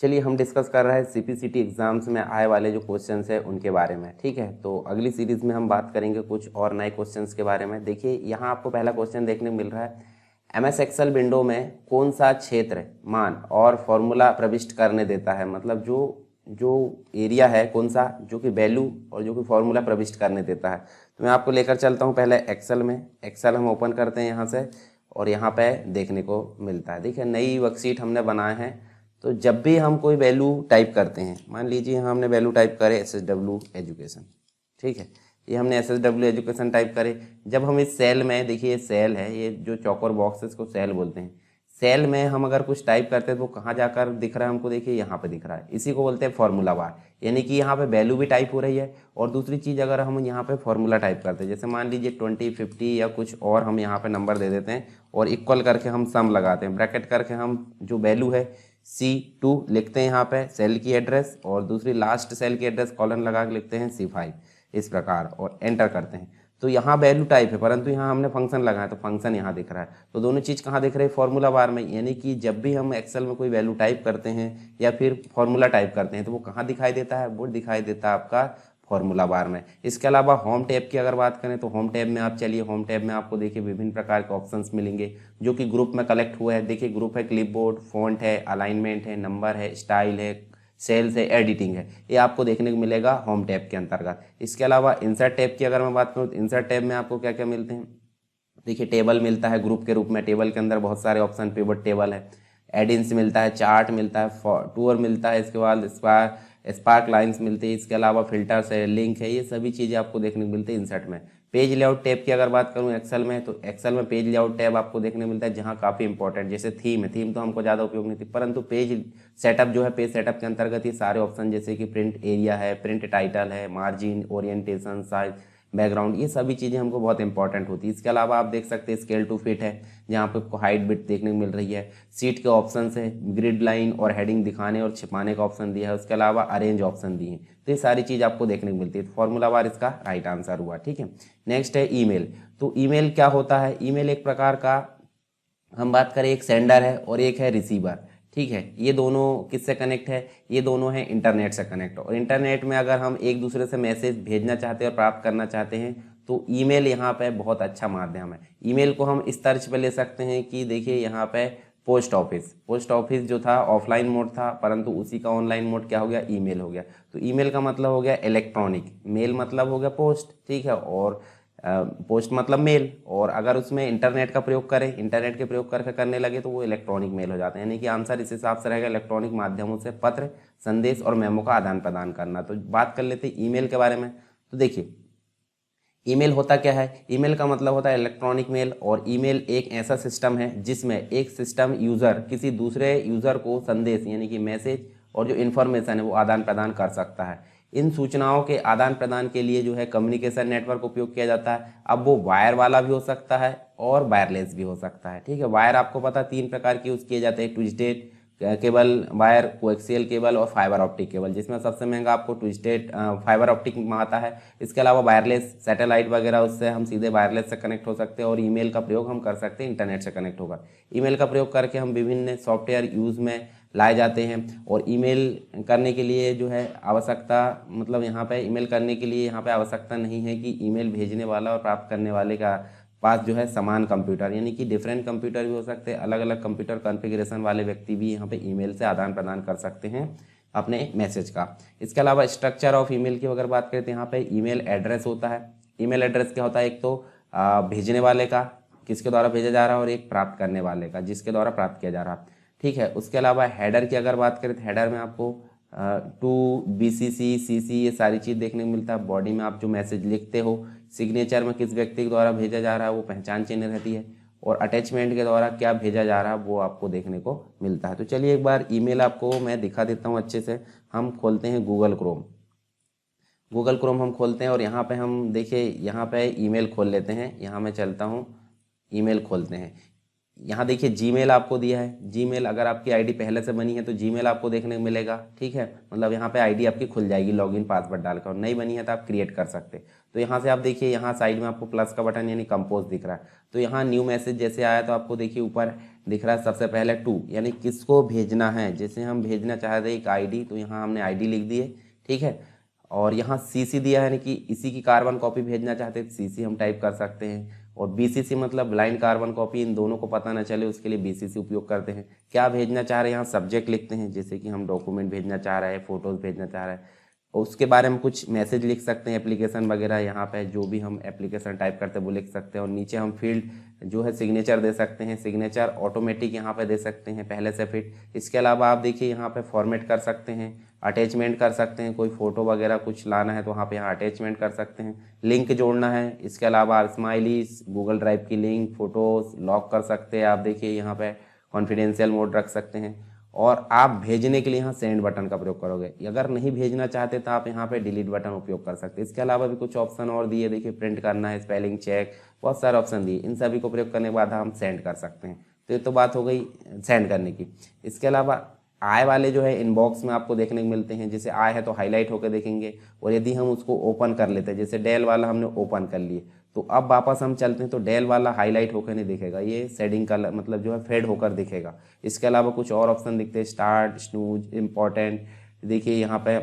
चलिए हम डिस्कस कर रहे हैं सीपीसीटी एग्जाम्स में आए वाले जो क्वेश्चंस है उनके बारे में। ठीक है, तो अगली सीरीज में हम बात करेंगे कुछ और नए क्वेश्चंस के बारे में। देखिए यहाँ आपको पहला क्वेश्चन देखने को मिल रहा है, एमएस एक्सेल विंडो में कौन सा क्षेत्र मान और फॉर्मूला प्रविष्ट करने देता है। मतलब जो जो एरिया है कौन सा जो कि वैल्यू और जो कि फॉर्मूला प्रविष्ट करने देता है। तो मैं आपको लेकर चलता हूँ पहले एक्सेल में। एक्सेल हम ओपन करते हैं यहाँ से और यहाँ पे देखने को मिलता है। देखिए नई वर्कशीट हमने बनाए हैं। तो जब भी हम कोई वैल्यू टाइप करते हैं, मान लीजिए हमने वैल्यू टाइप करे SSW एजुकेशन, ठीक है, ये हमने SSW एजुकेशन टाइप करे। जब हम इस सेल में, देखिए ये सेल है, ये जो चौकोर बॉक्स है इसको सेल बोलते हैं। सेल में हम अगर कुछ टाइप करते हैं तो कहाँ जाकर दिख रहा है हमको, देखिए यहाँ पे दिख रहा है। इसी को बोलते हैं फॉर्मूला बार, यानी कि यहाँ पे वैल्यू भी टाइप हो रही है। और दूसरी चीज़, अगर हम यहाँ पे फॉर्मूला टाइप करते हैं, जैसे मान लीजिए 20, 50 या कुछ और हम यहाँ पे नंबर दे देते हैं और इक्वल करके हम सम लगाते हैं, ब्रैकेट करके हम जो वैल्यू है C2 लिखते हैं यहाँ पे सेल की एड्रेस, और दूसरी लास्ट सेल की एड्रेस कॉलन लगा के लिखते हैं C5 इस प्रकार, और एंटर करते हैं। तो यहाँ वैल्यू टाइप है, परंतु यहाँ हमने फंक्शन लगाया तो फंक्शन यहाँ दिख रहा है। तो दोनों चीज़ कहाँ दिख रही है, फॉर्मूला बार में। यानी कि जब भी हम एक्सेल में कोई वैल्यू टाइप करते हैं या फिर फॉर्मूला टाइप करते हैं तो वो कहाँ दिखाई देता है, वो दिखाई देता है आपका फॉर्मूला बार में। इसके अलावा होम टैब की अगर बात करें तो होम टैब में आप चलिए, होम टैब में आपको देखिए विभिन्न प्रकार के ऑप्शंस मिलेंगे जो कि ग्रुप में कलेक्ट हुए हैं। देखिए ग्रुप है, क्लिपबोर्ड, फॉन्ट है, अलाइनमेंट है, नंबर है, स्टाइल है, सेल्स है, एडिटिंग है, ये आपको देखने को मिलेगा होम टैब के अंतर्गत। इसके अलावा इंसर्ट टैब की अगर मैं बात करूँ तो इंसर्ट टैब में आपको क्या क्या मिलते हैं, देखिए टेबल मिलता है ग्रुप के रूप में। टेबल के अंदर बहुत सारे ऑप्शन, पिवट टेबल है, एडिन्स मिलता है, चार्ट मिलता है, टूर मिलता है, इसके बाद स्पार्क लाइंस मिलती है, इसके अलावा फिल्टर्स है, लिंक है, ये सभी चीज़ें आपको देखने को मिलती है इंसर्ट में। पेज लेआउट टैब की अगर बात करूँ एक्सेल में, तो एक्सेल में पेज लेआउट टैब आपको देखने को मिलता है, जहाँ काफ़ी इंपॉर्टेंट, जैसे थीम है, थीम तो हमको ज़्यादा उपयोग नहीं थी, परंतु पेज सेटअप जो है, पेज सेटअप के अंतर्गत ये सारे ऑप्शन, जैसे कि प्रिंट एरिया है, प्रिंट टाइटल है, मार्जिन, ओरिएंटेशन, साइज, बैकग्राउंड, ये सभी चीज़ें हमको बहुत इंपॉर्टेंट होती है। इसके अलावा आप देख सकते हैं स्केल टू फिट है, जहाँ पे आपको हाइट बिट देखने को मिल रही है। सीट के ऑप्शन है, ग्रिड लाइन और हेडिंग दिखाने और छिपाने का ऑप्शन दिया है। उसके अलावा अरेंज ऑप्शन दिए हैं। तो ये सारी चीज़ आपको देखने को मिलती है। तो फॉर्मूला बार इसका राइट आंसर हुआ। ठीक है, नेक्स्ट है ईमेल। तो ईमेल क्या होता है, ईमेल एक प्रकार का, हम बात करें, एक सेंडर है और एक है रिसीवर। ठीक है, ये दोनों किससे कनेक्ट है, ये दोनों हैं इंटरनेट से कनेक्ट। और इंटरनेट में अगर हम एक दूसरे से मैसेज भेजना चाहते हैं और प्राप्त करना चाहते हैं तो ईमेल यहाँ पे बहुत अच्छा माध्यम है। ईमेल को हम इस तर्ज पे ले सकते हैं कि देखिए यहाँ पे पोस्ट ऑफिस जो था ऑफलाइन मोड था, परंतु उसी का ऑनलाइन मोड क्या हो गया, ईमेल हो गया। तो ईमेल का मतलब हो गया इलेक्ट्रॉनिक, मेल मतलब हो गया पोस्ट, ठीक है, और पोस्ट मतलब मेल। और अगर उसमें इंटरनेट का प्रयोग करें, इंटरनेट के प्रयोग करके करने लगे तो वो इलेक्ट्रॉनिक मेल हो जाता है। यानी कि आंसर इस हिसाब से रहेगा, इलेक्ट्रॉनिक माध्यमों से पत्र, संदेश और मेमो का आदान प्रदान करना। तो बात कर लेते हैं ईमेल के बारे में। तो देखिए ईमेल होता क्या है, ईमेल का मतलब होता है इलेक्ट्रॉनिक मेल। और ईमेल एक ऐसा सिस्टम है जिसमें एक सिस्टम यूज़र किसी दूसरे यूज़र को संदेश यानी कि मैसेज और जो इन्फॉर्मेशन है वो आदान प्रदान कर सकता है। इन सूचनाओं के आदान प्रदान के लिए जो है कम्युनिकेशन नेटवर्क उपयोग किया जाता है। अब वो वायर वाला भी हो सकता है और वायरलेस भी हो सकता है। ठीक है, वायर आपको पता 3 प्रकार के यूज़ किए जाते हैं, twisted cable wire, coaxial cable और फाइबर ऑप्टिक केबल, जिसमें सबसे महंगा आपको ट्विस्टेड फाइबर ऑप्टिक में आता है। इसके अलावा वायरलेस सैटेलाइट वगैरह, उससे हम सीधे वायरलेस से कनेक्ट हो सकते हैं। और ईमेल का प्रयोग हम कर सकते हैं इंटरनेट से कनेक्ट होकर। ईमेल का प्रयोग करके हम विभिन्न सॉफ्टवेयर यूज़ में लाए जाते हैं। और ईमेल करने के लिए जो है आवश्यकता, मतलब यहाँ पे ईमेल करने के लिए यहाँ पे आवश्यकता नहीं है कि ईमेल भेजने वाला और प्राप्त करने वाले का पास जो है समान कंप्यूटर, यानी कि डिफरेंट कंप्यूटर भी हो सकते हैं, अलग अलग कंप्यूटर कॉन्फ़िगरेशन वाले व्यक्ति भी यहाँ पे ईमेल से आदान प्रदान कर सकते हैं अपने मैसेज का। इसके अलावा स्ट्रक्चर ऑफ ईमेल की अगर बात करें तो यहाँ पे ईमेल एड्रेस होता है। ईमेल एड्रेस क्या होता है, एक तो भेजने वाले का, किसके द्वारा भेजा जा रहा है, और एक प्राप्त करने वाले का, जिसके द्वारा प्राप्त किया जा रहा है। ठीक है, उसके अलावा हेडर की अगर बात करें तो हेडर में आपको टू BCC CC ये सारी चीज़ देखने को मिलता है। बॉडी में आप जो मैसेज लिखते हो, सिग्नेचर में किस व्यक्ति के द्वारा भेजा जा रहा है वो पहचान चिन्ह रहती है, और अटैचमेंट के द्वारा क्या भेजा जा रहा है वो आपको देखने को मिलता है। तो चलिए एक बार ईमेल आपको मैं दिखा देता हूँ अच्छे से। हम खोलते हैं गूगल क्रोम हम खोलते हैं और यहाँ पे हम देखिए, यहाँ पे ईमेल खोल लेते हैं। यहाँ मैं चलता हूँ, ईमेल खोलते हैं। यहाँ देखिए जीमेल आपको दिया है। जीमेल अगर आपकी आईडी पहले से बनी है तो जीमेल आपको देखने को मिलेगा। ठीक है, मतलब यहाँ पे आईडी आपकी खुल जाएगी लॉगिन पासवर्ड डालकर, और नई बनी है तो आप क्रिएट कर सकते। तो यहाँ से आप देखिए, यहाँ साइड में आपको प्लस का बटन यानी कंपोज दिख रहा है। तो यहाँ न्यू मैसेज जैसे आया तो आपको देखिए ऊपर दिख रहा है सबसे पहले टू, यानी किसको भेजना है। जैसे हम भेजना चाहते हैं एक आईडी, तो यहाँ हमने आईडी लिख दी है, ठीक है। और यहाँ सीसी दिया है, यानी कि इसी की कार्बन कॉपी भेजना चाहते हैं, सीसी हम टाइप कर सकते हैं। और बीसीसी मतलब ब्लाइंड कार्बन कॉपी, इन दोनों को पता ना चले उसके लिए बीसीसी उपयोग करते हैं। क्या भेजना चाह रहे हैं, यहाँ सब्जेक्ट लिखते हैं, जैसे कि हम डॉक्यूमेंट भेजना चाह रहे हैं, फोटोज़ भेजना चाह रहे हैं, और उसके बारे में कुछ मैसेज लिख सकते हैं, एप्लीकेशन वगैरह, यहाँ पे जो भी हम एप्लीकेशन टाइप करते हैं वो लिख सकते हैं। और नीचे हम फील्ड जो है सिग्नेचर दे सकते हैं, सिग्नेचर ऑटोमेटिक यहाँ पे दे सकते हैं पहले से फिट। इसके अलावा आप देखिए यहाँ पे फॉर्मेट कर सकते हैं, अटैचमेंट कर सकते हैं, कोई फोटो वगैरह कुछ लाना है तो वहाँ पे यहाँ अटैचमेंट कर सकते हैं, लिंक जोड़ना है। इसके अलावा स्माइलीज, गूगल ड्राइव की लिंक, फोटोज लॉक कर सकते हैं। आप देखिए यहाँ पे कॉन्फिडेंशियल मोड रख सकते हैं। और आप भेजने के लिए यहाँ सेंड बटन का प्रयोग करोगे। अगर नहीं भेजना चाहते तो आप यहाँ पे डिलीट बटन उपयोग कर सकते हैं। इसके अलावा भी कुछ ऑप्शन और दिए, देखिए प्रिंट करना है, स्पेलिंग चेक, बहुत सारे ऑप्शन दिए। इन सभी को प्रयोग करने के बाद हम सेंड कर सकते हैं। तो ये तो बात हो गई सेंड करने की। इसके अलावा आय वाले जो है इनबॉक्स में आपको देखने को मिलते हैं। जैसे आय है तो हाईलाइट होकर देखेंगे, और यदि हम उसको ओपन कर लेते हैं, जैसे डेल वाला हमने ओपन कर लिए, तो अब वापस हम चलते हैं तो डेल वाला हाईलाइट होकर नहीं दिखेगा, ये शेडिंग कलर मतलब जो है फेड होकर दिखेगा। इसके अलावा कुछ और ऑप्शन दिखते हैं, स्टार्ट, स्नूज, इम्पॉर्टेंट। देखिए यहाँ पे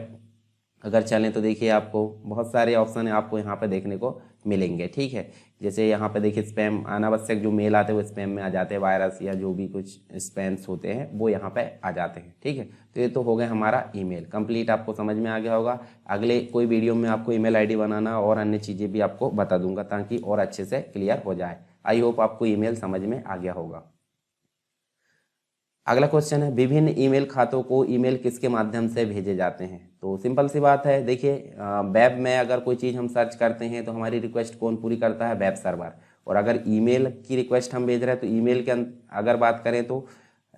अगर चलें तो देखिए आपको बहुत सारे ऑप्शन है आपको यहाँ पे देखने को मिलेंगे, ठीक है। जैसे यहाँ पे देखिए स्पैम, अनावश्यक जो मेल आते हैं वो स्पैम में आ जाते हैं, वायरस या जो भी कुछ स्पैम्स होते हैं वो यहाँ पे आ जाते हैं, ठीक है। तो ये तो हो गया हमारा ईमेल कंप्लीट, आपको समझ में आ गया होगा। अगले कोई वीडियो में आपको ईमेल आईडी बनाना और अन्य चीज़ें भी आपको बता दूंगा ताकि और अच्छे से क्लियर हो जाए। आई होप आपको ईमेल समझ में आ गया होगा। अगला क्वेश्चन है, विभिन्न ईमेल खातों को ईमेल किसके माध्यम से भेजे जाते हैं। तो सिंपल सी बात है, देखिए वेब में अगर कोई चीज़ हम सर्च करते हैं तो हमारी रिक्वेस्ट कौन पूरी करता है, वेब सर्वर। और अगर ईमेल की रिक्वेस्ट हम भेज रहे हैं तो ईमेल के अगर बात करें तो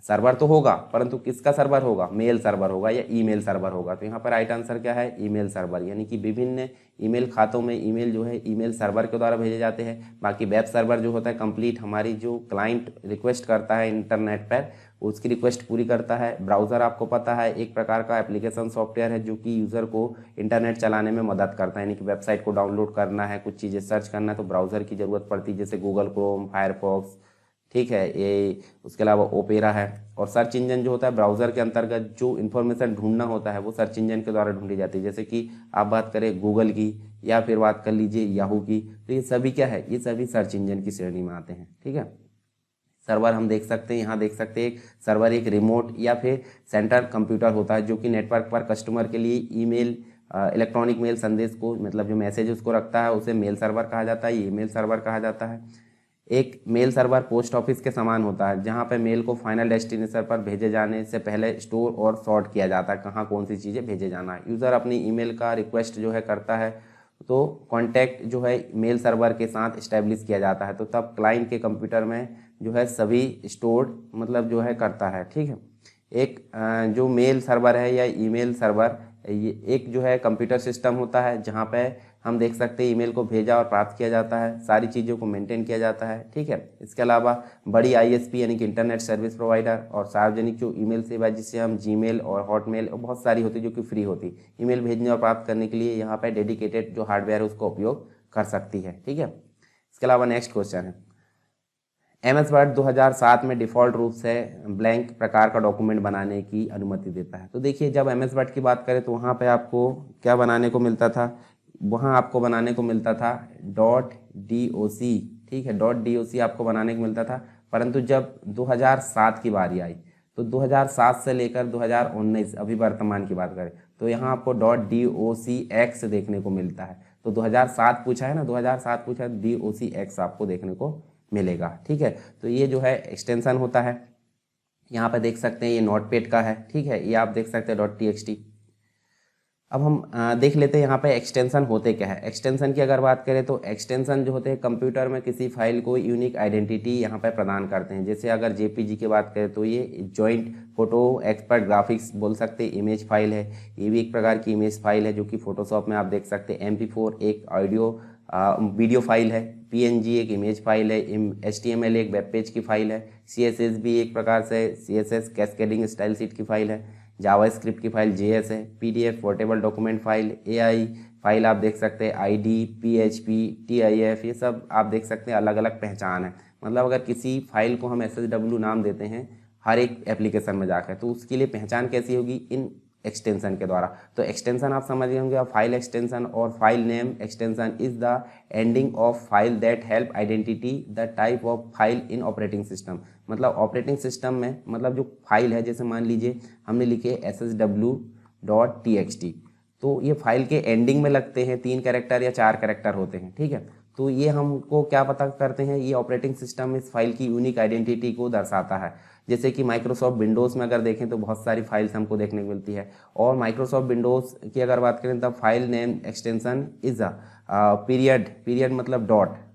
सर्वर तो होगा, परंतु किसका सर्वर होगा, मेल सर्वर होगा या ईमेल सर्वर होगा। तो यहाँ पर राइट आंसर क्या है, ईमेल सर्वर। यानी कि विभिन्न ईमेल खातों में ईमेल जो है ईमेल सर्वर के द्वारा भेजे जाते हैं। बाकी वेब सर्वर जो होता है कंप्लीट हमारी जो क्लाइंट रिक्वेस्ट करता है इंटरनेट पर, उसकी रिक्वेस्ट पूरी करता है। ब्राउज़र आपको पता है एक प्रकार का एप्लीकेशन सॉफ्टवेयर है जो कि यूज़र को इंटरनेट चलाने में मदद करता है। यानी कि वेबसाइट को डाउनलोड करना है, कुछ चीज़ें सर्च करना है तो ब्राउज़र की ज़रूरत पड़ती है, जैसे गूगल क्रोम, फायरफॉक्स, ठीक है ये। उसके अलावा ओपेरा है। और सर्च इंजन जो होता है ब्राउज़र के अंतर्गत जो इन्फॉर्मेशन ढूंढना होता है वो सर्च इंजन के द्वारा ढूंढी जाती है। जैसे कि आप बात करें गूगल की या फिर बात कर लीजिए याहू की, तो ये सभी क्या है, ये सभी सर्च इंजन की श्रेणी में आते हैं, ठीक है। सर्वर हम देख सकते हैं, यहाँ देख सकते हैं सर्वर एक रिमोट या फिर सेंट्रल कंप्यूटर होता है जो कि नेटवर्क पर कस्टमर के लिए ईमेल, इलेक्ट्रॉनिक मेल संदेश को मतलब जो मैसेज उसको रखता है उसे मेल सर्वर कहा जाता है, ईमेल सर्वर कहा जाता है। एक मेल सर्वर पोस्ट ऑफिस के समान होता है जहाँ पे मेल को फाइनल डेस्टिनेशन पर भेजे जाने से पहले स्टोर और सॉर्ट किया जाता है, कहाँ कौन सी चीज़ें भेजे जाना है। यूज़र अपनी ईमेल का रिक्वेस्ट जो है करता है तो कॉन्टैक्ट जो है मेल सर्वर के साथ इस्टेब्लिश किया जाता है, तो तब क्लाइंट के कंप्यूटर में जो है सभी स्टोर्ड मतलब जो है करता है, ठीक है। एक जो मेल सर्वर है या ईमेल सर्वर, ये एक जो है कंप्यूटर सिस्टम होता है जहाँ पे हम देख सकते हैं ईमेल को भेजा और प्राप्त किया जाता है, सारी चीज़ों को मेंटेन किया जाता है, ठीक है। इसके अलावा बड़ी आईएसपी यानी कि इंटरनेट सर्विस प्रोवाइडर और सार्वजनिक जो ईमेल सेवा जिससे हम जीमेल और हॉटमेल और बहुत सारी होती है जो कि फ्री होती, ईमेल भेजने और प्राप्त करने के लिए यहाँ पर डेडिकेटेड जो हार्डवेयर है उसका उपयोग कर सकती है, ठीक है। इसके अलावा नेक्स्ट क्वेश्चन है, MS वर्ड 2007 में डिफ़ॉल्ट रूप से ब्लैंक प्रकार का डॉक्यूमेंट बनाने की अनुमति देता है। तो देखिए जब MS वर्ड की बात करें तो वहाँ पे आपको क्या बनाने को मिलता था, वहाँ आपको बनाने को मिलता था .doc, ठीक है, .doc आपको बनाने को मिलता था। परंतु जब 2007 की बारी आई तो 2007 से लेकर 2019 अभी वर्तमान की बात करें तो यहाँ आपको .docx देखने को मिलता है। तो 2007 पूछा है ना, 2007 पूछा है, docx आपको देखने को मिलेगा, ठीक है। तो ये जो है एक्सटेंशन होता है, यहाँ पे देख सकते हैं ये नोटपैड का है, ठीक है, ये आप देख सकते हैं .txt। अब हम देख लेते हैं यहाँ पे एक्सटेंशन होते क्या है। एक्सटेंशन की अगर बात करें तो एक्सटेंशन जो होते हैं कंप्यूटर में किसी फाइल को यूनिक आइडेंटिटी यहाँ पे प्रदान करते हैं। जैसे अगर जेपीजी की बात करें तो ये जॉइंट फोटो एक्सपर्ट ग्राफिक्स बोल सकते हैं, इमेज फाइल है, ये भी एक प्रकार की इमेज फाइल है जो कि फोटोशॉप में आप देख सकते हैं। MP4 एक ऑडियो वीडियो फाइल है, PNG एक इमेज फाइल है, HTML एक वेब पेज की फाइल है, CSS भी एक प्रकार से CSS कैस्केडिंग स्टाइल शीट की फाइल है, जावास्क्रिप्ट की फाइल JS है, PDF portable document file, AI file आप देख सकते हैं, ID, PHP, TIF, ये सब आप देख सकते हैं अलग अलग पहचान है। मतलब अगर किसी फाइल को हम SHW नाम देते हैं हर एक एप्लीकेशन में जाकर, तो उसके लिए पहचान कैसी होगी, इन एक्सटेंशन के द्वारा। तो एक्सटेंशन आप समझ गए होंगे, फाइल एक्सटेंशन और file name extension is the ending of file that help identity the type of file in operating system. मतलब ऑपरेटिंग सिस्टम में, मतलब जो फाइल है, जैसे मान लीजिए हमने लिखे SHW.txt, तो ये फाइल के एंडिंग में लगते हैं 3 कैरेक्टर या 4 कैरेक्टर होते हैं, ठीक है। तो ये हमको क्या पता करते हैं, ये ऑपरेटिंग सिस्टम इस फाइल की यूनिक आइडेंटिटी को दर्शाता है। जैसे कि माइक्रोसॉफ्ट विंडोज़ में अगर देखें तो बहुत सारी फाइल्स हमको देखने को मिलती है, और माइक्रोसॉफ्ट विंडोज़ की अगर बात करें the file name extension is period मतलब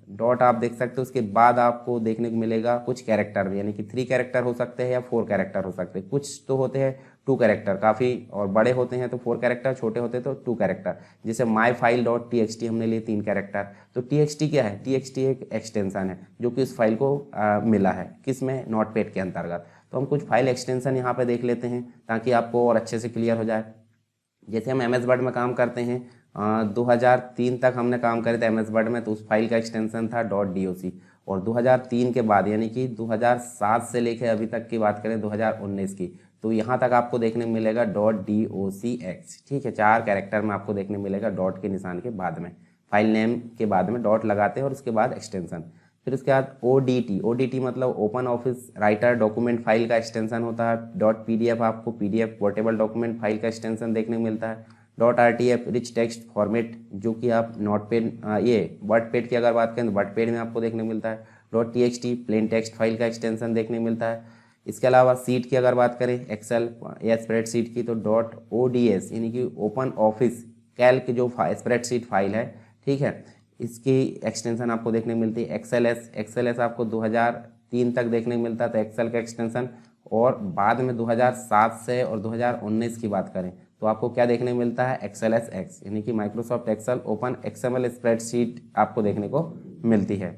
डॉट आप देख सकते हो। उसके बाद आपको देखने को मिलेगा कुछ कैरेक्टर, यानी कि 3 कैरेक्टर हो सकते हैं या 4 कैरेक्टर हो सकते हैं। कुछ तो होते हैं 2 कैरेक्टर, काफ़ी और बड़े होते हैं तो 4 कैरेक्टर, छोटे होते हैं तो 2 कैरेक्टर। जैसे myfile.txt हमने लिए 3 कैरेक्टर। तो txt क्या है, txt एक एक्सटेंशन है जो कि उस फाइल को मिला है, किस में, नोटपैड के अंतर्गत। तो हम कुछ फाइल एक्सटेंशन यहाँ पे देख लेते हैं ताकि आपको और अच्छे से क्लियर हो जाए। जैसे हम MS वर्ड में काम करते हैं, 2003 तक हमने काम करे थे MS वर्ड में, तो उस फाइल का एक्सटेंशन था .doc। और 2003 के बाद यानी कि 2007 से लेकर अभी तक की बात करें 2019 की, तो यहाँ तक आपको देखने को मिलेगा .docx, ठीक है। 4 कैरेक्टर में आपको देखने मिलेगा डॉट के निशान के बाद में, फाइल नेम के बाद में डॉट लगाते हैं और उसके बाद एक्सटेंशन। फिर उसके बाद ODT मतलब open office writer document file का एक्सटेंशन होता है। .pdf आपको PDF पोर्टेबल डॉक्यूमेंट फाइल का एक्सटेंशन देखने को मिलता है। .rtf रिच टेक्स्ट फॉर्मेट, जो कि आप नोटपैड ये वर्डपैड की अगर बात करें तो वर्डपैड में आपको देखने को मिलता है। .txt प्लेन टेक्स्ट फाइल का एक्सटेंशन देखने को मिलता है। इसके अलावा सीट की अगर बात करें, एक्सेल या स्प्रेडशीट की, तो .ods यानी कि ओपन ऑफिस कैल्क जो स्प्रेडशीट फाइल है, ठीक है, इसकी एक्सटेंशन आपको देखने को मिलती है। एक्सेल आपको 2003 तक देखने को मिलता है, तो एक्सेल का एक्सटेंशन। और बाद में 2007 से और 2019 की बात करें तो आपको क्या देखने को मिलता है, XLSX यानी कि Microsoft Excel open XML spreadsheet आपको देखने को मिलती है।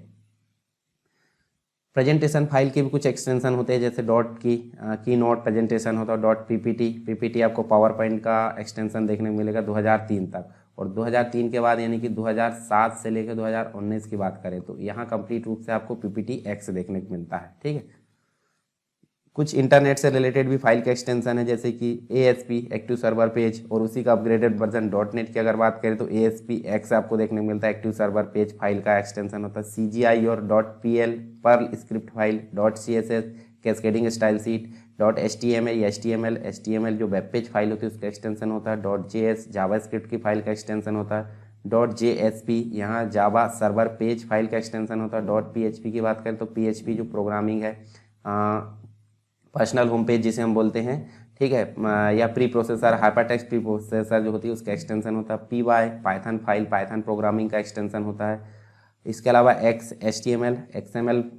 प्रेजेंटेशन फाइल के भी कुछ एक्सटेंशन होते हैं, जैसे की नोट प्रेजेंटेशन होता है। PPT आपको पावर पॉइंट का एक्सटेंशन देखने को मिलेगा 2003 तक। और 2003 के बाद यानी कि 2007 से लेकर 2019 की बात करें तो यहाँ कंप्लीट रूप से आपको PPTX देखने को मिलता है, ठीक है। कुछ इंटरनेट से रिलेटेड भी फाइल का एक्सटेंशन है, जैसे कि ASP एक्टिव सर्वर पेज, और उसी का अपग्रेडेड वर्जन .NET की अगर बात करें तो ASPX आपको देखने को मिलता है, एक्टिव सर्वर पेज फाइल का एक्सटेंशन होता है। CGI और .PL Perl script file, .CSS cascading style sheet, .HTML या HTML जो वेब पेज फाइल होती है उसका एक्सटेंशन होता है। .JS जावास्क्रिप्ट की फाइल का एक्सटेंशन होता है। .JSP यहाँ जावा सर्वर पेज फाइल का एक्सटेंशन होता है। .PHP की बात करें तो PHP जो प्रोग्रामिंग है, पर्सनल होम पेज जिसे हम बोलते हैं, ठीक है, या pre processor hypertext pre processor जो होती है उसका एक्सटेंशन होता है। PY Python file Python programming का एक्सटेंशन होता है। इसके अलावा XML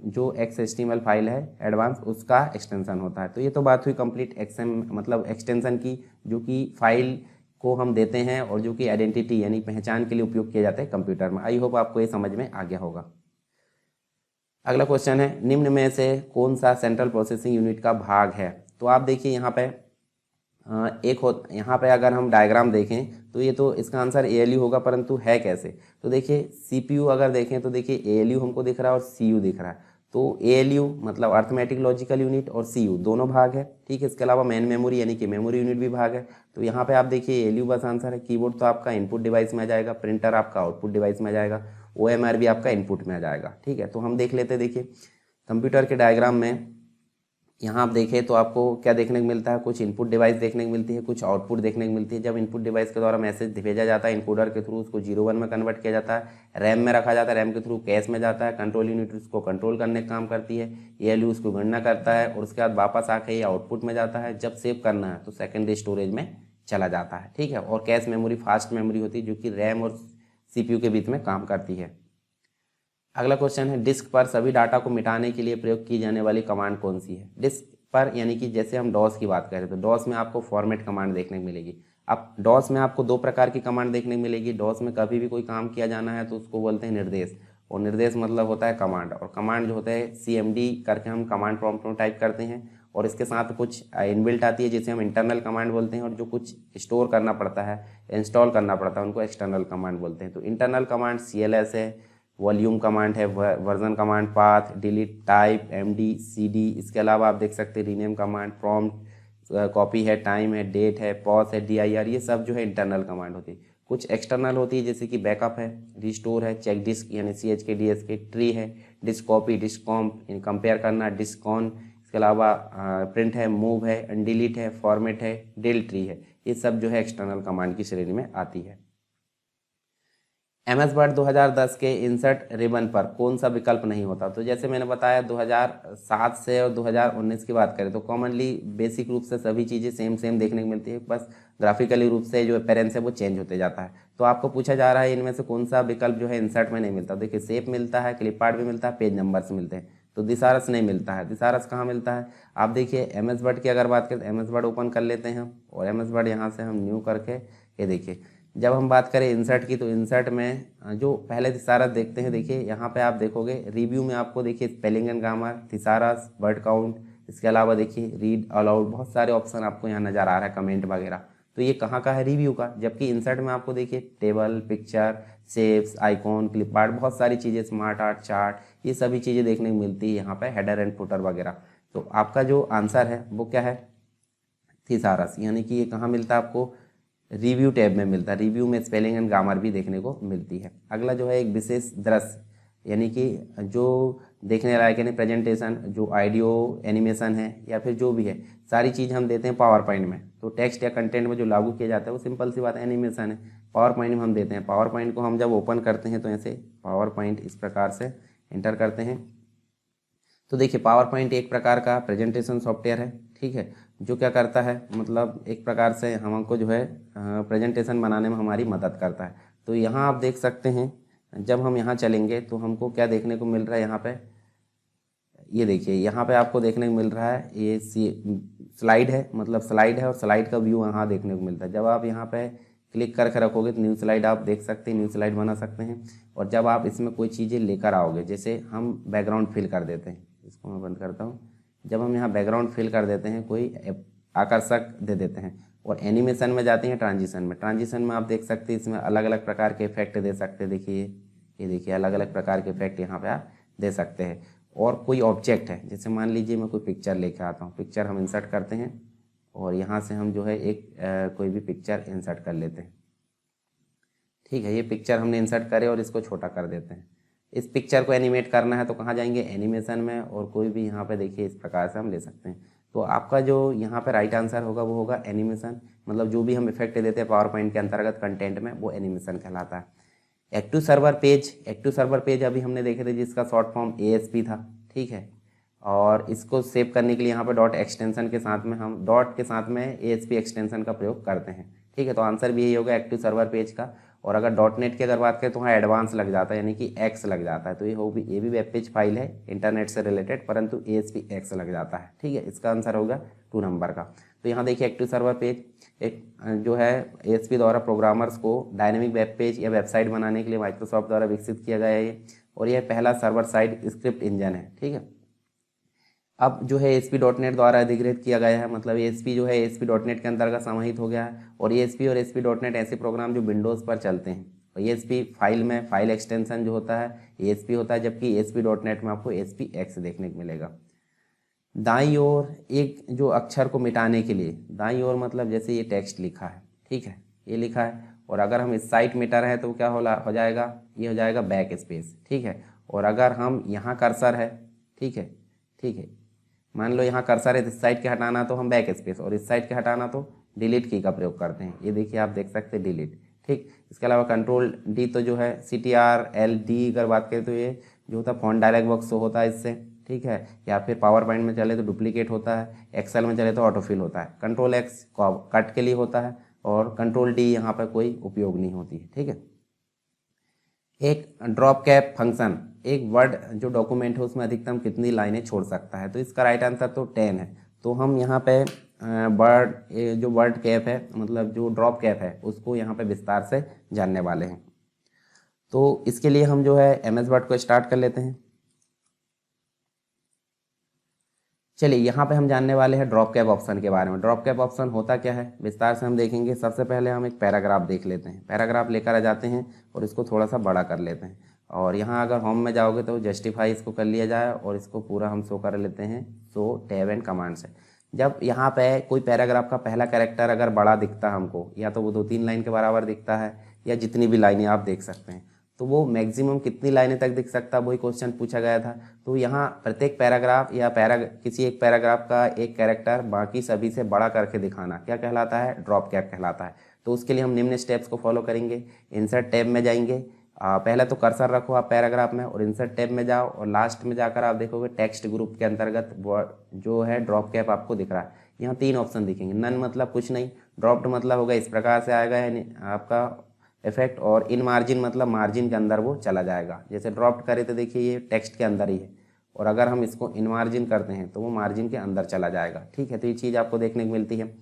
जो XHTML फाइल है एडवांस, उसका एक्सटेंशन होता है। तो ये तो बात हुई कंप्लीट मतलब एक्सटेंशन की, जो कि फाइल को हम देते हैं और जो कि आइडेंटिटी यानी पहचान के लिए उपयोग किए जाते हैं कंप्यूटर में। आई होप आपको ये समझ में आ गया होगा। अगला क्वेश्चन है, निम्न में से कौन सा सेंट्रल प्रोसेसिंग यूनिट का भाग है। तो आप देखिए यहाँ पे यहाँ पे अगर हम डायग्राम देखें तो ये तो इसका आंसर ALU होगा, परंतु है कैसे। तो देखिए CPU अगर देखें तो देखिए ALU हमको दिख रहा है और CU दिख रहा है। तो ALU मतलब अर्थमेटिक लॉजिकल यूनिट और CU दोनों भाग है, ठीक है। इसके अलावा मेन मेमोरी यानी कि मेमोरी यूनिट भी भाग है। तो यहाँ पे आप देखिए ALU बस आंसर है। कीबोर्ड तो आपका इनपुट डिवाइस में आ जाएगा, प्रिंटर आपका आउटपुट डिवाइस में आ जाएगा, OMR भी आपका इनपुट में आ जाएगा, ठीक है। तो हम देख लेते हैं, देखिए कंप्यूटर के डायग्राम में यहाँ आप देखें तो आपको क्या देखने को मिलता है, कुछ इनपुट डिवाइस देखने को मिलती है, कुछ आउटपुट देखने को मिलती है। जब इनपुट डिवाइस के द्वारा मैसेज भेजा जाता है इनकोडर के थ्रू, उसको 0-1 में कन्वर्ट किया जाता है, रैम में रखा जाता है, रैम के थ्रू कैश में जाता है, कंट्रोल यूनिट उसको कंट्रोल करने का काम करती है, ALU उसको गणना करता है, और उसके बाद वापस आके ये आउटपुट में जाता है। जब सेव करना है तो सेकेंडरी स्टोरेज में चला जाता है, ठीक है। और कैश मेमोरी फास्ट मेमोरी होती है जो कि रैम और CPU के बीच में काम करती है। अगला क्वेश्चन है, डिस्क पर सभी डाटा को मिटाने के लिए प्रयोग की जाने वाली कमांड कौन सी है। डिस्क पर यानी कि जैसे हम DOS की बात करें तो DOS में आपको फॉर्मेट कमांड देखने को मिलेगी। अब DOS में आपको 2 प्रकार की कमांड देखने को मिलेगी। DOS में कभी भी कोई काम किया जाना है तो उसको बोलते हैं निर्देश, और निर्देश मतलब होता है कमांड, और कमांड जो होता है CMD करके हम कमांड प्रॉम्प्ट में टाइप करते हैं, और इसके साथ कुछ इनबिल्ट आती है जिसे हम इंटरनल कमांड बोलते हैं, और जो कुछ स्टोर करना पड़ता है, इंस्टॉल करना पड़ता है, उनको एक्सटर्नल कमांड बोलते हैं। तो इंटरनल कमांड CLS है, वॉल्यूम कमांड है, version command, path, delete, type, MD, CD. इसके अलावा आप देख सकते हैं रीनेम कमांड, प्रॉम्प्ट, कॉपी है, टाइम है, डेट है, पॉज है, डीआईआर। ये सब जो है इंटरनल कमांड होती है। कुछ एक्सटर्नल होती है जैसे कि बैकअप है, रिस्टोर है, चेक डिस्क यानी CHK DSK, ट्री है, डिस्क कॉपी, डिस्क कॉम्प यानी कंपेयर करना, डिस्क ऑन। इसके अलावा प्रिंट है, मूव है, अनडिलीट है, फॉर्मेट है, डिल ट्री है। ये सब जो है एक्सटर्नल कमांड की श्रेणी में आती है। MS वर्ड 2010 के इंसर्ट रिबन पर कौन सा विकल्प नहीं होता? तो जैसे मैंने बताया 2007 से और 2019 की बात करें तो कॉमनली बेसिक रूप से सभी चीज़ें सेम देखने को मिलती है, बस ग्राफिकली रूप से जो अपेरेंस है वो चेंज होते जाता है। तो आपको पूछा जा रहा है इनमें से कौन सा विकल्प जो है इंसर्ट में नहीं मिलता। देखिए शेप मिलता है, क्लिप आर्ट भी मिलता है, पेज नंबर्स मिलते हैं, तो थिसारस नहीं मिलता है। थिसारस कहाँ मिलता है? आप देखिए MS वर्ड की अगर बात करें तो MS वर्ड ओपन कर लेते हैं और MS वर्ड यहाँ से हम न्यू करके ये देखिए, जब हम बात करें इंसर्ट की तो इंसर्ट में जो पहले थिसारस देखते हैं, देखिए यहाँ पे आप देखोगे रिव्यू में आपको देखिए spelling and grammar, thesaurus, word count, इसके अलावा देखिए रीड अलाउड, बहुत सारे ऑप्शन आपको यहाँ नज़र आ रहा है, कमेंट वगैरह। तो ये कहाँ का है? रिव्यू का। जबकि इंसर्ट में आपको देखिए table, picture, shapes, icon, clip art, बहुत सारी चीज़ें, स्मार्ट आर्ट, चार्ट, ये सभी चीज़ें देखने को मिलती है यहाँ पे, हेडर एंड फुटर वगैरह। तो आपका जो आंसर है वो क्या है? थिसारस, यानी कि ये कहाँ मिलता है आपको? रिव्यू टैब में मिलता है। रिव्यू में स्पेलिंग एंड ग्रामर भी देखने को मिलती है। अगला जो है एक विशेष दृश्य, यानी कि जो देखने लायक यानी प्रेजेंटेशन, जो ऑडियो एनिमेशन है या फिर जो भी है, सारी चीज़ हम देते हैं पावर पॉइंट में। तो टेक्स्ट या कंटेंट में जो लागू किया जाता है वो सिंपल सी बात है, एनिमेशन है, पावर पॉइंट में हम देते हैं। पावर पॉइंट को हम जब ओपन करते हैं तो ऐसे पावर पॉइंट इस प्रकार से एंटर करते हैं। तो देखिए पावर पॉइंट एक प्रकार का प्रेजेंटेशन सॉफ्टवेयर है, ठीक है, जो क्या करता है, मतलब एक प्रकार से हमको जो है प्रेजेंटेशन बनाने में हमारी मदद करता है। तो यहाँ आप देख सकते हैं, जब हम यहाँ चलेंगे तो हमको क्या देखने को मिल रहा है यहाँ पे? ये देखिए यहाँ पे आपको देखने को मिल रहा है ये स्लाइड है, मतलब स्लाइड है और स्लाइड का व्यू यहाँ देखने को मिलता है। जब आप यहाँ पे क्लिक करके रखोगे तो न्यू स्लाइड आप देख सकते हैं, न्यू स्लाइड बना सकते हैं। और जब आप इसमें कोई चीज़ें लेकर आओगे, जैसे हम बैकग्राउंड फिल कर देते हैं, इसको मैं बंद करता हूँ। जब हम यहाँ बैकग्राउंड फिल कर देते हैं, कोई आकर्षक दे देते हैं और एनिमेशन में जाते हैं ट्रांजिशन में। ट्रांजिशन में आप देख सकते हैं इसमें अलग अलग प्रकार के इफेक्ट दे सकते हैं। देखिए ये देखिए अलग अलग प्रकार के इफेक्ट यहाँ पे आप दे सकते हैं। और कोई ऑब्जेक्ट है, जैसे मान लीजिए मैं कोई पिक्चर लेके आता हूँ, पिक्चर हम इंसर्ट करते हैं और यहाँ से हम जो है एक कोई भी पिक्चर इंसर्ट कर लेते हैं, ठीक है। ये पिक्चर हमने इंसर्ट करे और इसको छोटा कर देते हैं। इस पिक्चर को एनिमेट करना है तो कहाँ जाएंगे? एनिमेशन में। और कोई भी यहाँ पे देखिए इस प्रकार से हम ले सकते हैं। तो आपका जो यहाँ पे राइट आंसर होगा वो होगा एनिमेशन, मतलब जो भी हम इफेक्ट देते हैं पावर पॉइंट के अंतर्गत कंटेंट में, वो एनिमेशन कहलाता है। Active server page, active server page अभी हमने देखे थे जिसका शॉर्ट फॉर्म ASP था, ठीक है। और इसको सेव करने के लिए यहाँ पे डॉट एक्सटेंशन के साथ में हम डॉट के साथ में ASP एक्सटेंशन का प्रयोग करते हैं, ठीक है। तो आंसर भी यही होगा एक्टिव सर्वर पेज का। और अगर .NET की अगर बात करें तो वहाँ एडवांस लग जाता है, यानी कि X लग जाता है। तो ये भी वेब पेज फाइल है इंटरनेट से रिलेटेड, परंतु ASP X लग जाता है, ठीक है। इसका आंसर होगा 2 नंबर का। तो यहाँ देखिए एक्टिव सर्वर पेज एक जो है ASP द्वारा प्रोग्रामर्स को डायनेमिक वेब पेज या वेबसाइट बनाने के लिए माइक्रोसॉफ्ट द्वारा विकसित किया गया है ये। और यह पहला सर्वर साइड स्क्रिप्ट इंजन है, ठीक है। अब जो है ASP.NET द्वारा अधिग्रहित किया गया है, मतलब ASP जो है ASP.NET के अंतर्गत समाहित हो गया है। और ASP और ASP.NET ऐसे प्रोग्राम जो विंडोज़ पर चलते हैं। और ASP फाइल में फाइल एक्सटेंशन जो होता है ASP होता है, जबकि ASP.NET में आपको ASPX देखने को मिलेगा। दाईं ओर एक जो अक्षर को मिटाने के लिए, दाईं ओर मतलब जैसे ये टेक्स्ट लिखा है, ठीक है, ये लिखा है, और अगर हम इस साइड मिटा रहे हैं तो क्या हो जाएगा? ये हो जाएगा बैक स्पेस, ठीक है। और अगर हम यहाँ कर्सर है, ठीक है, ठीक है, मान लो यहाँ कर्सर है, इस साइड के हटाना तो हम बैक स्पेस, और इस साइड के हटाना तो डिलीट की का प्रयोग करते हैं। ये देखिए आप देख सकते हैं डिलीट, ठीक। इसके अलावा कंट्रोल D तो जो है CTRL-D अगर बात करें तो ये जो होता है फॉन्ट डायलॉग बॉक्स होता है इससे, ठीक है। या फिर पावर पॉइंट में चले तो डुप्लीकेट होता है, एक्सेल में चले तो ऑटोफिल होता है। कंट्रोल X कट के लिए होता है और कंट्रोल D यहाँ पर कोई उपयोग नहीं होती है, ठीक है। एक ड्रॉप कैप फंक्शन एक वर्ड जो डॉक्यूमेंट है उसमें अधिकतम कितनी लाइनें छोड़ सकता है? तो इसका राइट आंसर तो 10 है। तो हम यहाँ पे जो वर्ड कैप है, मतलब जो ड्रॉप कैप है, उसको यहाँ पे विस्तार से जानने वाले हैं। तो इसके लिए हम जो है MS वर्ड को स्टार्ट कर लेते हैं। चलिए यहाँ पे हम जानने वाले हैं ड्रॉप कैप ऑप्शन के बारे में। ड्रॉप कैप ऑप्शन होता क्या है विस्तार से हम देखेंगे। सबसे पहले हम एक पैराग्राफ देख लेते हैं। पैराग्राफ लेकर आ जाते हैं और इसको थोड़ा सा बड़ा कर लेते हैं। और यहाँ अगर होम में जाओगे तो जस्टिफाई इसको कर लिया जाए और इसको पूरा हम शो कर लेते हैं शो टैब एंड कमांड से। जब यहाँ पे कोई पैराग्राफ का पहला कैरेक्टर अगर बड़ा दिखता है हमको, या तो वो 2-3 लाइन के बराबर दिखता है या जितनी भी लाइनें आप देख सकते हैं, तो वो मैक्सिमम कितनी लाइनें तक दिख सकता है, वही क्वेश्चन पूछा गया था। तो यहाँ प्रत्येक पैराग्राफ या किसी एक पैराग्राफ का एक कैरेक्टर बाकी सभी से बड़ा करके दिखाना क्या कहलाता है, ड्रॉप कैप कहलाता है। तो उसके लिए हम निम्न स्टेप्स को फॉलो करेंगे। इंसर्ट टैब में जाएंगे, पहले तो कर्सर रखो आप पैराग्राफ में और इंसर्ट टैब में जाओ और लास्ट में जाकर आप देखोगे टेक्स्ट ग्रुप के अंतर्गत जो है ड्रॉप कैप आपको दिख रहा है। यहाँ 3 ऑप्शन दिखेंगे। नन मतलब कुछ नहीं, ड्रॉप्ड मतलब होगा इस प्रकार से आएगा यानी आपका इफेक्ट, और इन मार्जिन मतलब मार्जिन के अंदर वो चला जाएगा। जैसे ड्रॉप्ड करे तो देखिए ये टेक्स्ट के अंदर ही है, और अगर हम इसको इन मार्जिन करते हैं तो वो मार्जिन के अंदर चला जाएगा। ठीक है, तो ये चीज़ आपको देखने को मिलती है।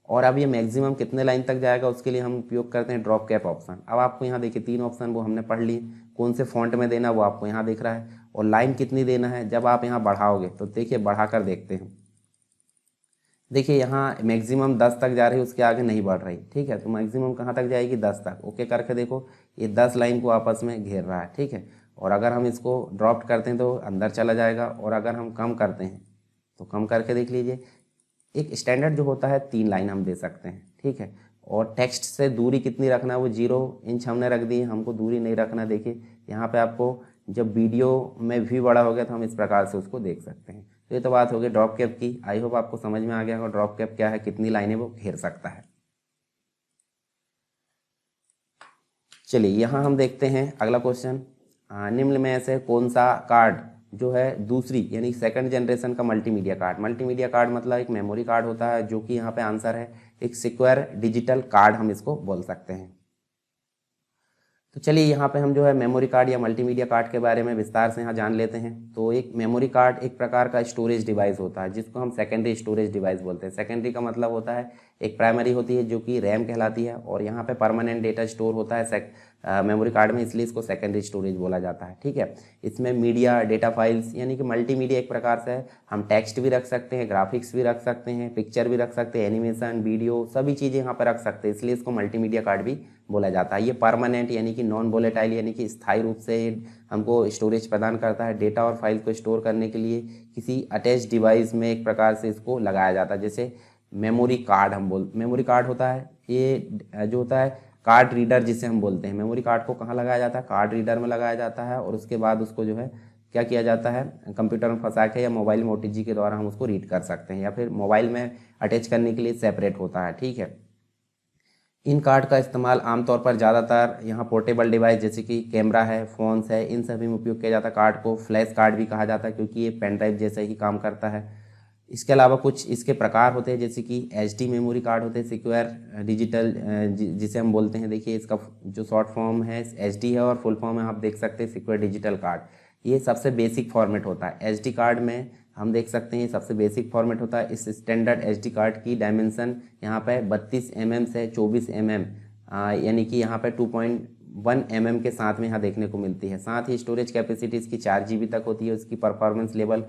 और अब ये मैक्सिमम कितने लाइन तक जाएगा उसके लिए हम उपयोग करते हैं ड्रॉप कैप ऑप्शन। अब आपको यहाँ देखिए 3 ऑप्शन वो हमने पढ़ लिए, कौन से फॉन्ट में देना वो आपको यहाँ दिख रहा है, और लाइन कितनी देना है जब आप यहाँ बढ़ाओगे तो देखिए बढ़ाकर देखते हैं। देखिए यहाँ मैक्सिमम 10 तक जा रही है, उसके आगे नहीं बढ़ रही। ठीक है, तो मैक्सिमम कहाँ तक जाएगी, 10 तक। ओके करके देखो ये 10 लाइन को आपस में घेर रहा है। ठीक है, और अगर हम इसको ड्रॉप करते हैं तो अंदर चला जाएगा, और अगर हम कम करते हैं तो कम करके देख लीजिए। एक स्टैंडर्ड जो होता है 3 लाइन हम दे सकते हैं। ठीक है, और टेक्स्ट से दूरी कितनी रखना है, वो 0 इंच हमने रख दी है, हमको दूरी नहीं रखना। देखिए यहाँ पे आपको जब वीडियो में भी बड़ा हो गया तो हम इस प्रकार से उसको देख सकते हैं। तो ये तो बात हो गई ड्रॉप कैप की। आई होप आपको समझ में आ गया होगा ड्रॉप कैप क्या है, कितनी लाइनें वो घेर सकता है। चलिए यहाँ हम देखते हैं अगला क्वेश्चन। निम्न में से कौन सा कार्ड जो है दूसरी यानी सेकंड जनरेशन का मल्टीमीडिया कार्ड। मल्टीमीडिया कार्ड मतलब एक मेमोरी कार्ड होता है, जो कि यहाँ पे आंसर है एक सिक्योर डिजिटल कार्ड हम इसको बोल सकते हैं। तो चलिए यहाँ पे हम जो है मेमोरी कार्ड या मल्टीमीडिया कार्ड के बारे में विस्तार से यहाँ जान लेते हैं। तो एक मेमोरी कार्ड एक प्रकार का स्टोरेज डिवाइस होता है, जिसको हम सेकेंडरी स्टोरेज डिवाइस बोलते हैं। सेकेंडरी का मतलब होता है एक प्राइमरी होती है जो कि रैम कहलाती है, और यहाँ पे परमानेंट डेटा स्टोर होता है मेमोरी कार्ड में, इसलिए इसको सेकेंडरी स्टोरेज बोला जाता है। ठीक है, इसमें मीडिया डेटा फाइल्स यानी कि मल्टीमीडिया एक प्रकार से हम टेक्स्ट भी रख सकते हैं, ग्राफिक्स भी रख सकते हैं, पिक्चर भी रख सकते हैं, एनिमेशन वीडियो सभी चीज़ें यहाँ पर रख सकते हैं, इसलिए इसको मल्टीमीडिया कार्ड भी बोला जाता है। ये परमानेंट यानी कि नॉन वोलेटाइल यानी कि स्थायी रूप से हमको स्टोरेज प्रदान करता है। डेटा और फाइल को स्टोर करने के लिए किसी अटैच डिवाइस में एक प्रकार से इसको लगाया जाता है। जैसे मेमोरी कार्ड मेमोरी कार्ड होता है, ये जो होता है कार्ड रीडर जिसे हम बोलते हैं। मेमोरी कार्ड को कहाँ लगाया जाता है, कार्ड रीडर में लगाया जाता है, और उसके बाद उसको जो है क्या किया जाता है, कंप्यूटर में फंसा के या मोबाइल में OTG के द्वारा हम उसको रीड कर सकते हैं, या फिर मोबाइल में अटैच करने के लिए सेपरेट होता है। ठीक है, इन कार्ड का इस्तेमाल आमतौर पर ज़्यादातर यहाँ पोर्टेबल डिवाइस जैसे कि कैमरा है, फ़ोन्स है, इन सभी में उपयोग किया जाता है। कार्ड को फ्लैश कार्ड भी कहा जाता है क्योंकि ये पेन ड्राइव जैसा ही काम करता है। इसके अलावा कुछ इसके प्रकार होते हैं जैसे कि HD मेमोरी कार्ड होते हैं, सिक्योर डिजिटल जिसे हम बोलते हैं। देखिए इसका जो शॉर्ट फॉर्म है HD है और फुल फॉर्म है आप देख सकते हैं सिक्योर डिजिटल कार्ड। ये सबसे बेसिक फॉर्मेट होता है। SD कार्ड में हम देख सकते हैं ये सबसे बेसिक फॉर्मेट होता है। इस स्टैंडर्ड SD कार्ड की डायमेंशन यहाँ पे 32 mm से 24 mm यानी कि यहाँ पे 2.1 mm के साथ में यहाँ देखने को मिलती है। साथ ही स्टोरेज कैपेसिटी इसकी 4 GB तक होती है। उसकी परफॉर्मेंस लेवल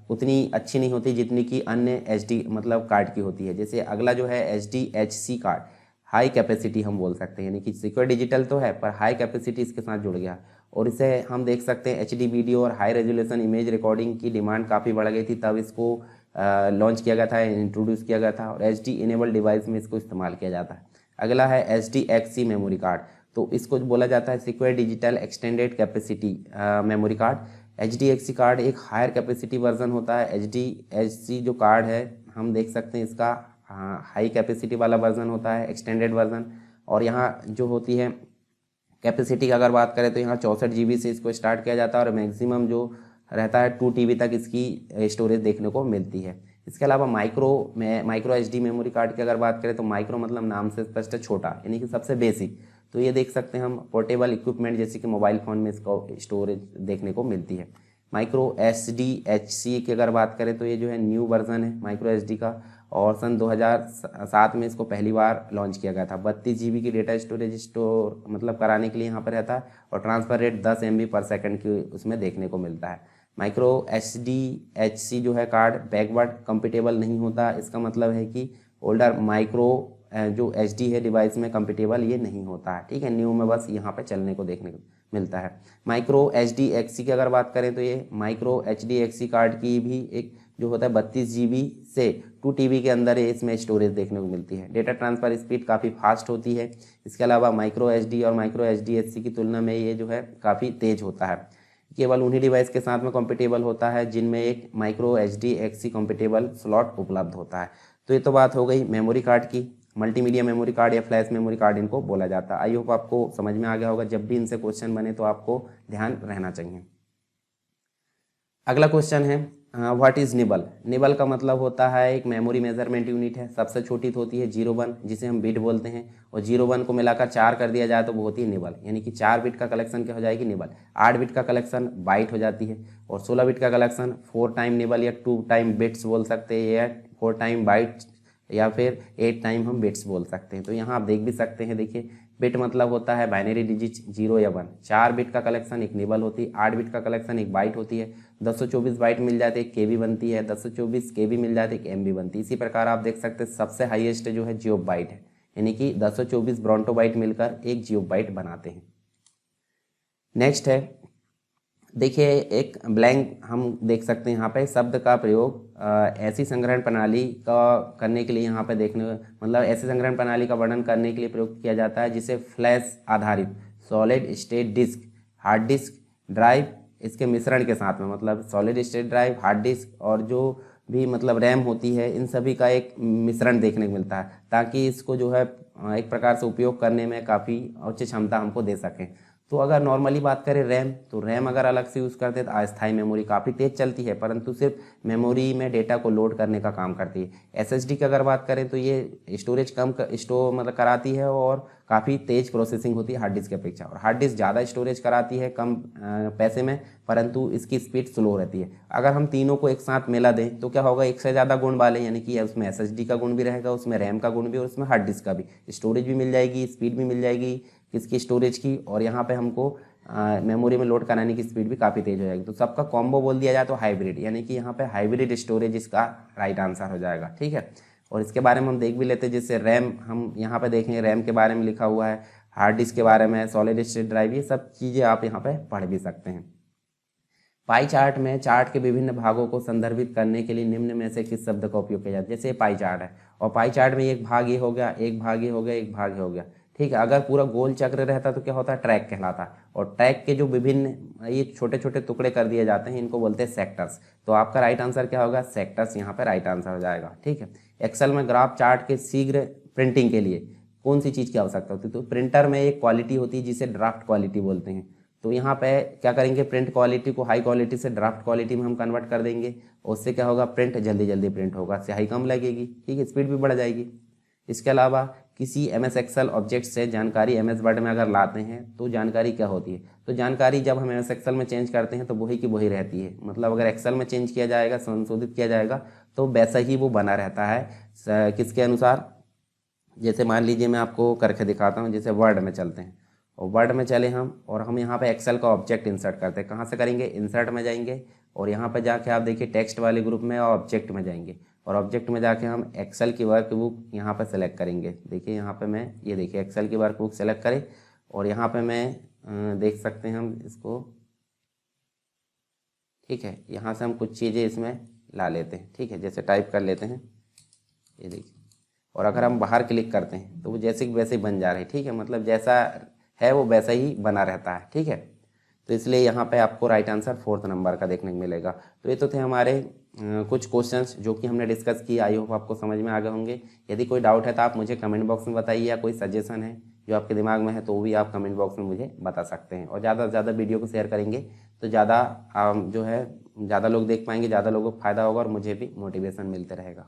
उतनी अच्छी नहीं होती जितनी कि अन्य SD मतलब कार्ड की होती है। जैसे अगला जो है SDHC कार्ड, हाई कैपेसिटी हम बोल सकते हैं, यानी कि सिक्योर डिजिटल तो है पर हाई कैपेसिटी इसके साथ जुड़ गया, और इसे हम देख सकते हैं HD वीडियो और हाई रेजोल्यूशन इमेज रिकॉर्डिंग की डिमांड काफ़ी बढ़ गई थी, तब इसको लॉन्च किया गया था, इंट्रोड्यूस किया गया था, और HD इनेबल डिवाइस में इसको इस्तेमाल किया जाता है। अगला है SDXC मेमोरी कार्ड, तो इसको बोला जाता है secure digital extended capacity memory card. HDXC card एक हायर कैपेसिटी वर्जन होता है। SDHC जो कार्ड है हम देख सकते हैं इसका हाई कैपेसिटी वाला वर्जन होता है, एक्सटेंडेड वर्जन। और यहाँ जो होती है कैपेसिटी की अगर बात करें तो यहाँ 64 GB से इसको स्टार्ट किया जाता है, और मैक्सिमम जो रहता है 2 TB तक इसकी स्टोरेज देखने को मिलती है। इसके अलावा माइक्रो SD मेमोरी कार्ड की अगर बात करें तो माइक्रो मतलब नाम से स्पष्ट है छोटा, यानी कि सबसे बेसिक। तो ये देख सकते हैं हम पोर्टेबल इक्विपमेंट जैसे कि मोबाइल फ़ोन में इसको स्टोरेज देखने को मिलती है। माइक्रो SDHC की अगर बात करें तो ये जो है न्यू वर्जन है माइक्रो SD का, और सन 2007 में इसको पहली बार लॉन्च किया गया था। 32 GB की डेटा स्टोरेज स्टोर मतलब कराने के लिए यहाँ पर रहता है, और ट्रांसफ़र रेट 10 MB पर सेकंड की उसमें देखने को मिलता है। माइक्रो SDHC जो है कार्ड बैकवर्ड कंपेटेबल नहीं होता। इसका मतलब है कि ओल्डर माइक्रो जो HD है डिवाइस में कंपेटेबल ये नहीं होता है, ठीक है। न्यू में बस यहाँ पे चलने को देखने को मिलता है। माइक्रो HDXC की अगर बात करें तो ये माइक्रो HDXC कार्ड की भी एक जो होता है 32 GB से 2 TB के अंदर इसमें स्टोरेज देखने को मिलती है। डेटा ट्रांसफ़र स्पीड काफ़ी फास्ट होती है। इसके अलावा माइक्रो SD और माइक्रो HDXC की तुलना में ये जो है काफ़ी तेज़ होता है। केवल उन्हीं डिवाइस के साथ में कंपेटेबल होता है जिनमें एक माइक्रो HDXC कंपेटेबल स्लॉट उपलब्ध होता है। तो ये तो बात हो गई मेमोरी कार्ड की। मल्टीमीडिया मेमोरी कार्ड या फ्लैश मेमोरी कार्ड इनको बोला जाता है। आई होप आपको समझ में आ गया होगा। जब भी इनसे क्वेश्चन बने तो आपको ध्यान रहना चाहिए। अगला क्वेश्चन है व्हाट इज़ निबल। निबल का मतलब होता है एक मेमोरी मेजरमेंट यूनिट है। सबसे छोटी तो होती है 01 जिसे हम बिट बोलते हैं, और 01 को मिलाकर 4 कर दिया जाए तो वो होती है निबल। यानी कि 4 बिट का कलेक्शन क्या हो जाएगी, निबल। 8 बिट का कलेक्शन बाइट हो जाती है, और 16 बिट का कलेक्शन 4 टाइम निबल या 2 टाइम बिट्स बोल सकते हैं, या 4 टाइम बाइट्स या फिर 8 टाइम हम बिट्स बोल सकते हैं। तो यहाँ आप देख भी सकते हैं, देखिए बिट मतलब होता है बाइनरी डिजिट 0 या 1। 4 बिट का कलेक्शन एक निबल होती है, 8 बिट का कलेक्शन एक बाइट होती है, 224 बाइट मिल जाते एक KB बनती है, 224 KB मिल जाते एक MB बनती है। इसी प्रकार आप देख सकते हैं सबसे हाईएस्ट जो है जियोब बाइट है, यानी कि 224 ब्रोंटो बाइट मिलकर एक जियोब बाइट बनाते हैं। नेक्स्ट है, देखिए एक ब्लैंक हम देख सकते हैं यहाँ पे शब्द का प्रयोग ऐसी संग्रहण प्रणाली का करने के लिए यहाँ पे देखने मतलब ऐसी संग्रहण प्रणाली का वर्णन करने के लिए प्रयोग किया जाता है जिसे फ्लैश आधारित solid state disk, hard disk, drive इसके मिश्रण के साथ में, मतलब solid state drive, hard disk और जो भी मतलब रैम होती है, इन सभी का एक मिश्रण देखने को मिलता है, ताकि इसको जो है एक प्रकार से उपयोग करने में काफ़ी उच्च क्षमता हमको दे सकें। तो अगर नॉर्मली बात करें रैम, तो रैम अगर अलग से यूज़ करते हैं तो अस्थायी मेमोरी काफ़ी तेज़ चलती है, परंतु सिर्फ मेमोरी में डेटा को लोड करने का काम करती है। SSD की अगर बात करें तो ये स्टोरेज कम स्टोर मतलब कराती है और काफ़ी तेज़ प्रोसेसिंग होती है हार्ड डिस्क की अपेक्षा। और हार्ड डिस्क ज़्यादा स्टोरेज कराती है कम पैसे में, परंतु इसकी स्पीड स्लो रहती है। अगर हम तीनों को एक साथ मिला दें तो क्या होगा, एक से ज़्यादा गुण वाले, यानी कि उसमें SSD का गुण भी रहेगा, उसमें रैम का गुण भी, और उसमें हार्ड डिस्क का भी, स्टोरेज भी मिल जाएगी, स्पीड भी मिल जाएगी किसकी, स्टोरेज की, और यहाँ पे हमको मेमोरी में लोड कराने की स्पीड भी काफ़ी तेज़ हो जाएगी। तो सबका कॉम्बो बोल दिया जाए तो हाइब्रिड, यानी कि यहाँ पे हाइब्रिड स्टोरेज इसका राइट आंसर हो जाएगा, ठीक है। और इसके बारे में हम देख भी लेते हैं, जिससे रैम हम यहाँ पे देखेंगे, रैम के बारे में लिखा हुआ है, हार्ड डिस्क के बारे में, सॉलिड स्टेट ड्राइव, ये सब चीज़ें आप यहाँ पे पढ़ भी सकते हैं। पाई चार्ट में चार्ट के विभिन्न भागों को संदर्भित करने के लिए निम्न में से किस शब्द का उपयोग किया जाता है। जैसे पाई चार्ट है, और पाई चार्ट में एक भाग ये हो गया, एक भाग ये हो गया, एक भाग ये हो गया, ठीक है। अगर पूरा गोल चक्र रहता तो क्या होता है, ट्रैक कहलाता है। और ट्रैक के जो विभिन्न ये छोटे छोटे टुकड़े कर दिए जाते हैं, इनको बोलते हैं सेक्टर्स। तो आपका राइट आंसर क्या होगा, सेक्टर्स यहाँ पे राइट आंसर हो जाएगा, ठीक है। एक्सेल में ग्राफ चार्ट के शीघ्र प्रिंटिंग के लिए कौन सी चीज़ की आवश्यकता होती है, तो प्रिंटर में एक क्वालिटी होती है जिसे ड्राफ्ट क्वालिटी बोलते हैं। तो यहाँ पे क्या करेंगे, प्रिंट क्वालिटी को हाई क्वालिटी से ड्राफ्ट क्वालिटी में हम कन्वर्ट कर देंगे, और उससे क्या होगा, प्रिंट जल्दी जल्दी प्रिंट होगा, स्याही कम लगेगी, ठीक है, स्पीड भी बढ़ जाएगी। इसके अलावा किसी MS एक्सेल ऑब्जेक्ट से जानकारी MS वर्ड में अगर लाते हैं तो जानकारी क्या होती है, तो जानकारी जब हम MS एक्सेल में चेंज करते हैं तो वही की वही रहती है। मतलब अगर एक्सेल में चेंज किया जाएगा, संशोधित किया जाएगा, तो वैसा ही वो बना रहता है किसके अनुसार। जैसे मान लीजिए मैं आपको करके दिखाता हूँ, जैसे वर्ड में चलते हैं, और वर्ड में चले हम, और हम यहाँ पे एक्सेल का ऑब्जेक्ट इंसर्ट करते हैं। कहाँ से करेंगे, इंसर्ट में जाएंगे, और यहाँ पे जाके आप देखिए टेक्स्ट वाले ग्रुप में और ऑब्जेक्ट में जाएंगे, और ऑब्जेक्ट में जाके हम एक्सेल की वर्कबुक यहाँ पे सेलेक्ट करेंगे। देखिए यहाँ पे मैं ये देखिए एक्सेल की वर्कबुक सेलेक्ट करें, और यहाँ पे मैं देख सकते हैं हम इसको, ठीक है। यहाँ से हम कुछ चीज़ें इसमें ला लेते हैं, ठीक है, जैसे टाइप कर लेते हैं, ये देखिए। और अगर हम बाहर क्लिक करते हैं तो वो जैसे कि वैसे ही बन जा रहे हैं, ठीक है, मतलब जैसा है वो वैसा ही बना रहता है, ठीक है। तो इसलिए यहाँ पे आपको राइट आंसर 4th नंबर का देखने को मिलेगा। तो ये तो थे हमारे कुछ क्वेश्चंस जो कि हमने डिस्कस किए। आई होप आपको समझ में आ गए होंगे। यदि कोई डाउट है तो आप मुझे कमेंट बॉक्स में बताइए, या कोई सजेशन है जो आपके दिमाग में है तो वो भी आप कमेंट बॉक्स में मुझे बता सकते हैं। और ज़्यादा से ज़्यादा वीडियो को शेयर करेंगे तो ज़्यादा जो है ज़्यादा लोग देख पाएंगे, ज़्यादा लोगों को फ़ायदा होगा, और मुझे भी मोटिवेशन मिलते रहेगा।